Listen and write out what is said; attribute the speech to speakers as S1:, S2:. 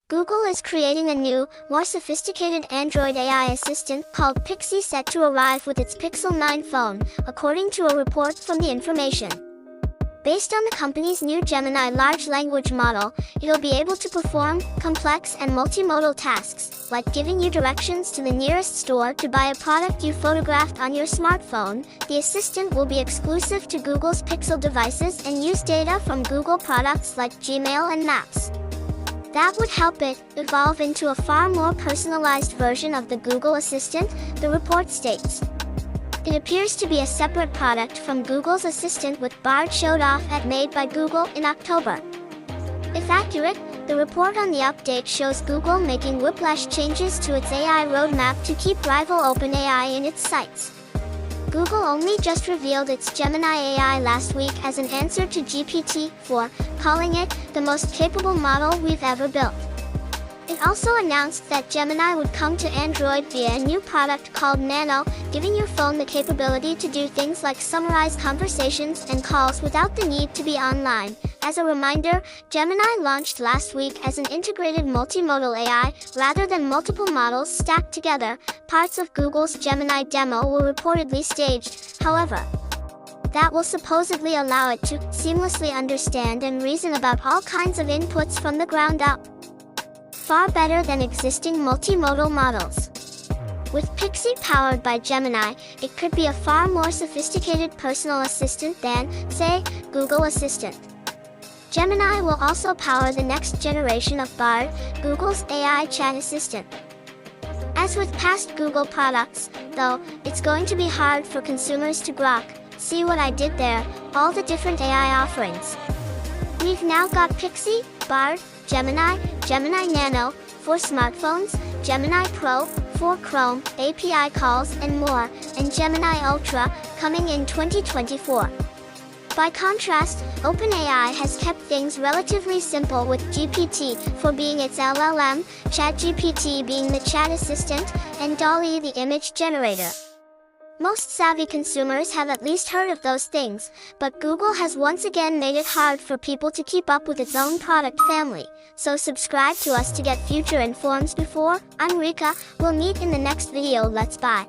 S1: Google is creating a new, more sophisticated Android AI assistant called Pixie set to arrive with its Pixel 9 phone, according to a report from The Information. Based on the company's new Gemini large language model, it'll be able to perform complex and multimodal tasks, like giving you directions to the nearest store to buy a product you photographed on your smartphone. The assistant will be exclusive to Google's Pixel devices and use data from Google products like Gmail and Maps. That would help it evolve into a far more personalized version of the Google Assistant, the report states. It appears to be a separate product from Google's Assistant, with Bard showed off at Made by Google in October. If accurate, the report on the update shows Google making whiplash changes to its AI roadmap to keep rival OpenAI in its sights. Google only just revealed its Gemini AI last week as an answer to GPT-4, calling it the most capable model we've ever built. It also announced that Gemini would come to Android via a new product called Nano, giving your phone the capability to do things like summarize conversations and calls without the need to be online. As a reminder, Gemini launched last week as an integrated multimodal AI, rather than multiple models stacked together. Parts of Google's Gemini demo were reportedly staged, however. That will supposedly allow it to seamlessly understand and reason about all kinds of inputs from the ground up. Far better than existing multimodal models. With Pixie powered by Gemini, it could be a far more sophisticated personal assistant than, say, Google Assistant. Gemini will also power the next generation of Bard, Google's AI chat assistant. As with past Google products, though, it's going to be hard for consumers to grok, see what I did there, all the different AI offerings. We've now got Pixie, Bard, Gemini, Gemini Nano, for smartphones, Gemini Pro, for Chrome, API calls and more, and Gemini Ultra, coming in 2024. By contrast, OpenAI has kept things relatively simple, with GPT-4 being its LLM, ChatGPT being the chat assistant, and DALL-E the image generator. Most savvy consumers have at least heard of those things, but Google has once again made it hard for people to keep up with its own product family. So subscribe to us to get future informs before. I'm Rika, we'll meet in the next video. Let's bye.